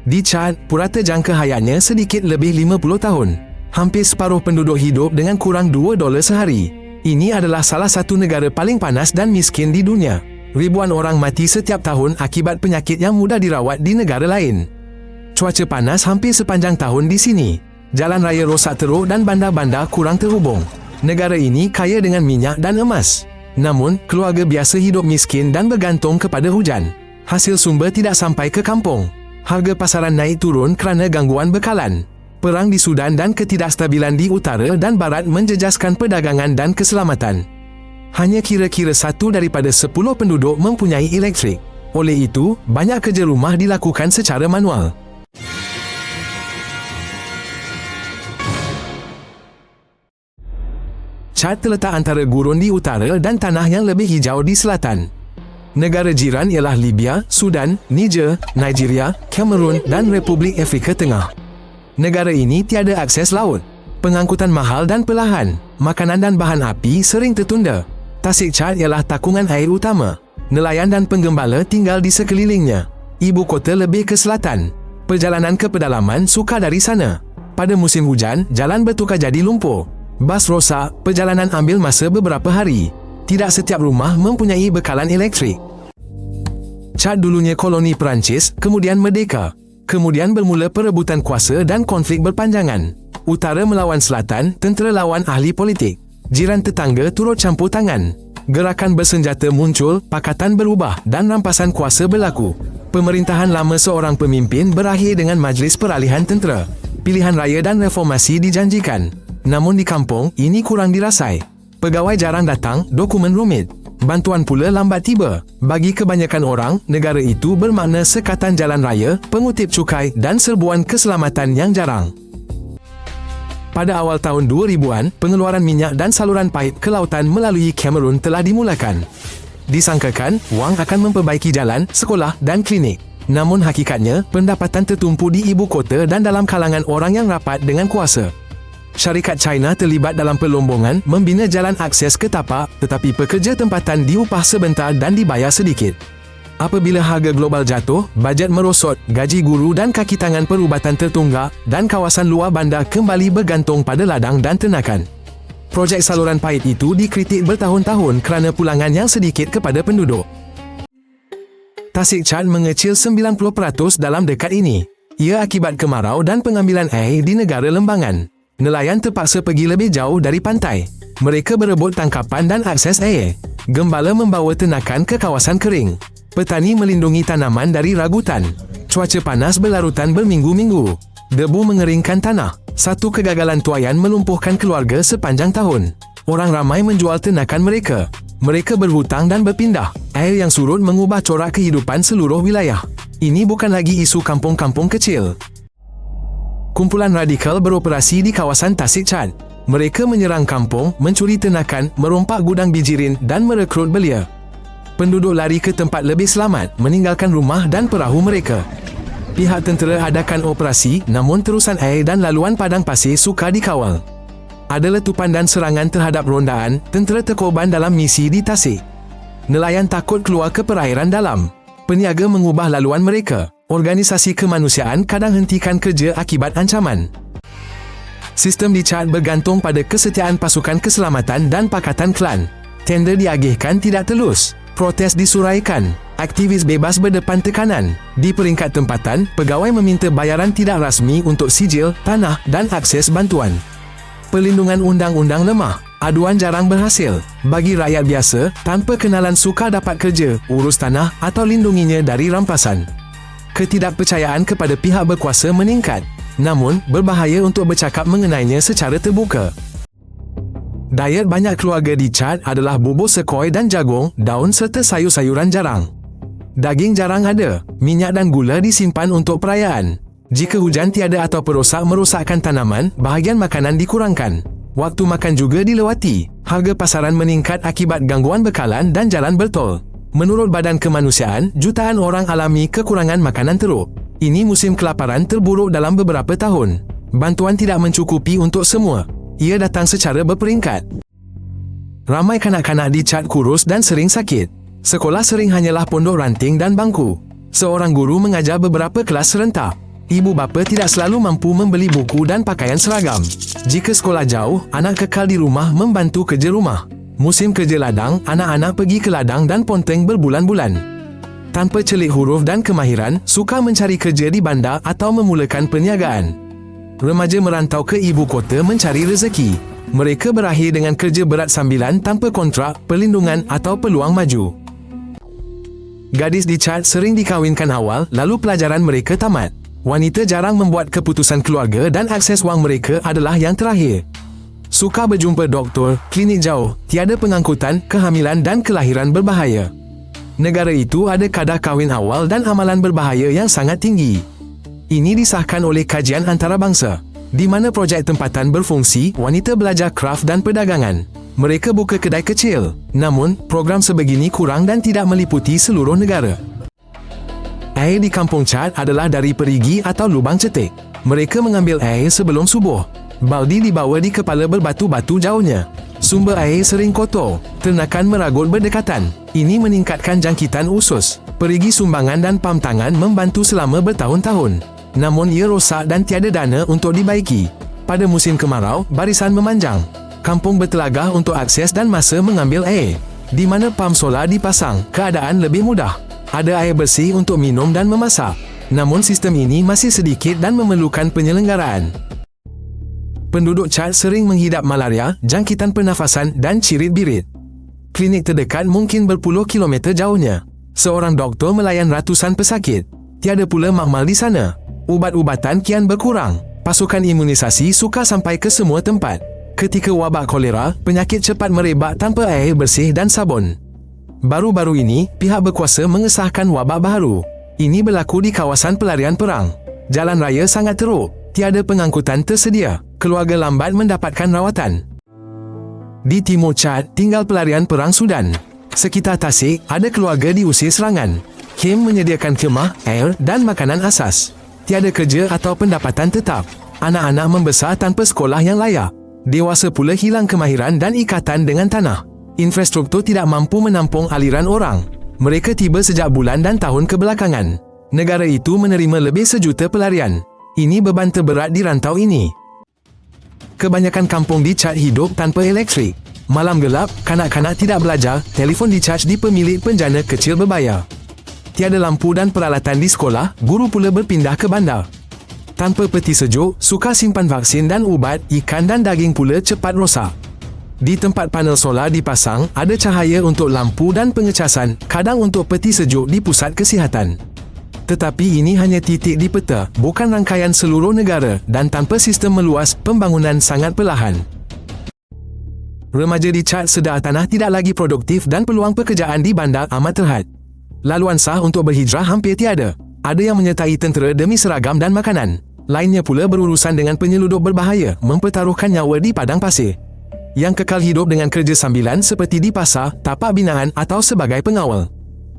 Di Chad, purata jangka hayatnya sedikit lebih 50 tahun. Hampir separuh penduduk hidup dengan kurang $2 sehari. Ini adalah salah satu negara paling panas dan miskin di dunia. Ribuan orang mati setiap tahun akibat penyakit yang mudah dirawat di negara lain. Cuaca panas hampir sepanjang tahun di sini. Jalan raya rosak teruk dan bandar-bandar kurang terhubung. Negara ini kaya dengan minyak dan emas. Namun, keluarga biasa hidup miskin dan bergantung kepada hujan. Hasil sumber tidak sampai ke kampung. Harga pasaran naik turun kerana gangguan bekalan. Perang di Sudan dan ketidakstabilan di utara dan barat menjejaskan perdagangan dan keselamatan. Hanya kira-kira 1 daripada 10 penduduk mempunyai elektrik. Oleh itu, banyak kerja rumah dilakukan secara manual. Chad terletak antara gurun di utara dan tanah yang lebih hijau di selatan. Negara jiran ialah Libya, Sudan, Niger, Nigeria, Cameroon dan Republik Afrika Tengah. Negara ini tiada akses laut. Pengangkutan mahal dan perlahan. Makanan dan bahan api sering tertunda. Tasik Chad ialah takungan air utama. Nelayan dan penggembala tinggal di sekelilingnya. Ibu kota lebih ke selatan. Perjalanan ke pedalaman sukar dari sana. Pada musim hujan, jalan bertukar jadi lumpur. Bas rosak, perjalanan ambil masa beberapa hari. Tidak setiap rumah mempunyai bekalan elektrik. Chad dulunya koloni Perancis, kemudian merdeka. Kemudian bermula perebutan kuasa dan konflik berpanjangan. Utara melawan selatan, tentera lawan ahli politik. Jiran tetangga turut campur tangan. Gerakan bersenjata muncul, pakatan berubah dan rampasan kuasa berlaku. Pemerintahan lama seorang pemimpin berakhir dengan majlis peralihan tentera. Pilihan raya dan reformasi dijanjikan. Namun di kampung, ini kurang dirasai. Pegawai jarang datang, dokumen rumit. Bantuan pula lambat tiba. Bagi kebanyakan orang, negara itu bermakna sekatan jalan raya, pengutip cukai dan serbuan keselamatan yang jarang. Pada awal tahun 2000-an, pengeluaran minyak dan saluran paip ke lautan melalui Cameroon telah dimulakan. Disangkakan, wang akan memperbaiki jalan, sekolah dan klinik. Namun hakikatnya, pendapatan tertumpu di ibu kota dan dalam kalangan orang yang rapat dengan kuasa. Syarikat China terlibat dalam perlombongan membina jalan akses ke tapak, tetapi pekerja tempatan diupah sebentar dan dibayar sedikit. Apabila harga global jatuh, bajet merosot, gaji guru dan kaki tangan perubatan tertunggak dan kawasan luar bandar kembali bergantung pada ladang dan ternakan. Projek saluran paip itu dikritik bertahun-tahun kerana pulangan yang sedikit kepada penduduk. Tasik Chad mengecil 90% dalam dekad ini. Ia akibat kemarau dan pengambilan air di negara lembangan. Nelayan terpaksa pergi lebih jauh dari pantai. Mereka berebut tangkapan dan akses air. Gembala membawa ternakan ke kawasan kering. Petani melindungi tanaman dari ragutan. Cuaca panas berlarutan berminggu-minggu. Debu mengeringkan tanah. Satu kegagalan tuaian melumpuhkan keluarga sepanjang tahun. Orang ramai menjual ternakan mereka. Mereka berhutang dan berpindah. Air yang surut mengubah corak kehidupan seluruh wilayah. Ini bukan lagi isu kampung-kampung kecil. Kumpulan radikal beroperasi di kawasan Tasik Chad. Mereka menyerang kampung, mencuri ternakan, merompak gudang bijirin dan merekrut belia. Penduduk lari ke tempat lebih selamat, meninggalkan rumah dan perahu mereka. Pihak tentera adakan operasi, namun terusan air dan laluan padang pasir sukar dikawal. Ada letupan dan serangan terhadap rondaan, tentera terkorban dalam misi di Tasik. Nelayan takut keluar ke perairan dalam. Peniaga mengubah laluan mereka. Organisasi kemanusiaan kadang hentikan kerja akibat ancaman. Sistem di Chad bergantung pada kesetiaan pasukan keselamatan dan pakatan klan. Tender diagihkan tidak telus. Protes disuraikan. Aktivis bebas berdepan tekanan. Di peringkat tempatan, pegawai meminta bayaran tidak rasmi untuk sijil, tanah dan akses bantuan. Perlindungan undang-undang lemah. Aduan jarang berhasil. Bagi rakyat biasa, tanpa kenalan sukar dapat kerja, urus tanah atau lindunginya dari rampasan. Ketidakpercayaan kepada pihak berkuasa meningkat. Namun, berbahaya untuk bercakap mengenainya secara terbuka. Diet banyak keluarga di Chad adalah bubur sekoi dan jagung, daun serta sayur-sayuran jarang. Daging jarang ada. Minyak dan gula disimpan untuk perayaan. Jika hujan tiada atau perosak merosakkan tanaman, bahagian makanan dikurangkan. Waktu makan juga dilewati. Harga pasaran meningkat akibat gangguan bekalan dan jalan bertol. Menurut Badan Kemanusiaan, jutaan orang alami kekurangan makanan teruk. Ini musim kelaparan terburuk dalam beberapa tahun. Bantuan tidak mencukupi untuk semua. Ia datang secara berperingkat. Ramai kanak-kanak di Chad kurus dan sering sakit. Sekolah sering hanyalah pondok ranting dan bangku. Seorang guru mengajar beberapa kelas serentak. Ibu bapa tidak selalu mampu membeli buku dan pakaian seragam. Jika sekolah jauh, anak kekal di rumah membantu kerja rumah. Musim kerja ladang, anak-anak pergi ke ladang dan ponteng berbulan-bulan. Tanpa celik huruf dan kemahiran, sukar mencari kerja di bandar atau memulakan perniagaan. Remaja merantau ke ibu kota mencari rezeki. Mereka berakhir dengan kerja berat sambilan tanpa kontrak, perlindungan atau peluang maju. Gadis di Chad sering dikahwinkan awal, lalu pelajaran mereka tamat. Wanita jarang membuat keputusan keluarga dan akses wang mereka adalah yang terakhir. Sukar berjumpa doktor, klinik jauh, tiada pengangkutan, kehamilan dan kelahiran berbahaya. Negara itu ada kadar kahwin awal dan amalan berbahaya yang sangat tinggi. Ini disahkan oleh kajian antarabangsa, di mana projek tempatan berfungsi, wanita belajar kraf dan perdagangan. Mereka buka kedai kecil. Namun, program sebegini kurang dan tidak meliputi seluruh negara. Air di kampung Chad adalah dari perigi atau lubang cetek. Mereka mengambil air sebelum subuh. Baldi dibawa di kepala berbatu-batu jauhnya. Sumber air sering kotor. Ternakan meragut berdekatan. Ini meningkatkan jangkitan usus. Perigi sumbangan dan pam tangan membantu selama bertahun-tahun. Namun ia rosak dan tiada dana untuk dibaiki. Pada musim kemarau, barisan memanjang. Kampung bertelagah untuk akses dan masa mengambil air. Di mana pam solar dipasang, keadaan lebih mudah. Ada air bersih untuk minum dan memasak. Namun sistem ini masih sedikit dan memerlukan penyelenggaraan. Penduduk Chad sering menghidap malaria, jangkitan pernafasan dan cirit-birit. Klinik terdekat mungkin berpuluh kilometer jauhnya. Seorang doktor melayan ratusan pesakit. Tiada pula makmal di sana. Ubat-ubatan kian berkurang. Pasukan imunisasi sukar sampai ke semua tempat. Ketika wabak kolera, penyakit cepat merebak tanpa air bersih dan sabun. Baru-baru ini, pihak berkuasa mengesahkan wabak baru. Ini berlaku di kawasan pelarian perang. Jalan raya sangat teruk. Tiada pengangkutan tersedia. Keluarga lambat mendapatkan rawatan. Di timur Chad, tinggal pelarian perang Sudan. Sekitar Tasik, ada keluarga diusir serangan. Kem menyediakan kemah, air dan makanan asas. Tiada kerja atau pendapatan tetap. Anak-anak membesar tanpa sekolah yang layak. Dewasa pula hilang kemahiran dan ikatan dengan tanah. Infrastruktur tidak mampu menampung aliran orang. Mereka tiba sejak bulan dan tahun kebelakangan. Negara itu menerima lebih 1 juta pelarian. Ini beban terberat di rantau ini. Kebanyakan kampung di Chad hidup tanpa elektrik. Malam gelap, kanak-kanak tidak belajar, telefon dicaj di pemilik penjana kecil berbayar. Tiada lampu dan peralatan di sekolah, guru pula berpindah ke bandar. Tanpa peti sejuk, sukar simpan vaksin dan ubat, ikan dan daging pula cepat rosak. Di tempat panel solar dipasang, ada cahaya untuk lampu dan pengecasan, kadang untuk peti sejuk di pusat kesihatan. Tetapi ini hanya titik di peta, bukan rangkaian seluruh negara dan tanpa sistem meluas, pembangunan sangat perlahan. Remaja di Chad sedar tanah tidak lagi produktif dan peluang pekerjaan di bandar amat terhad. Laluan sah untuk berhijrah hampir tiada. Ada yang menyertai tentera demi seragam dan makanan. Lainnya pula berurusan dengan penyelundup berbahaya, mempertaruhkan nyawa di padang pasir. Yang kekal hidup dengan kerja sambilan seperti di pasar, tapak binaan atau sebagai pengawal.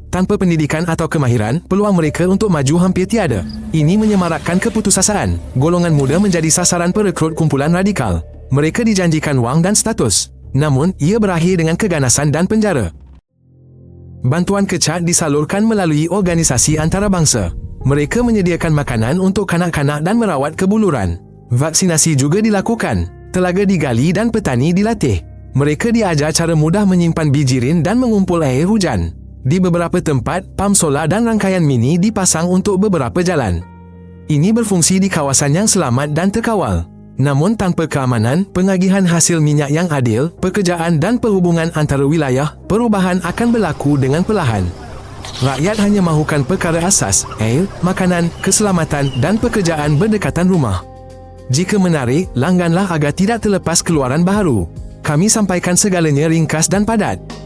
Tanpa pendidikan atau kemahiran, peluang mereka untuk maju hampir tiada. Ini menyemarakkan keputusasaan. Golongan muda menjadi sasaran perekrut kumpulan radikal. Mereka dijanjikan wang dan status. Namun, ia berakhir dengan keganasan dan penjara. Bantuan ke Chad disalurkan melalui organisasi antarabangsa. Mereka menyediakan makanan untuk kanak-kanak dan merawat kebuluran. Vaksinasi juga dilakukan. Telaga digali dan petani dilatih. Mereka diajar cara mudah menyimpan bijirin dan mengumpul air hujan. Di beberapa tempat, pam solar dan rangkaian mini dipasang untuk beberapa jalan. Ini berfungsi di kawasan yang selamat dan terkawal. Namun tanpa keamanan, pengagihan hasil minyak yang adil, pekerjaan dan perhubungan antara wilayah, perubahan akan berlaku dengan perlahan. Rakyat hanya mahukan perkara asas, air, makanan, keselamatan dan pekerjaan berdekatan rumah. Jika menarik, langganlah agar tidak terlepas keluaran baharu. Kami sampaikan segalanya ringkas dan padat.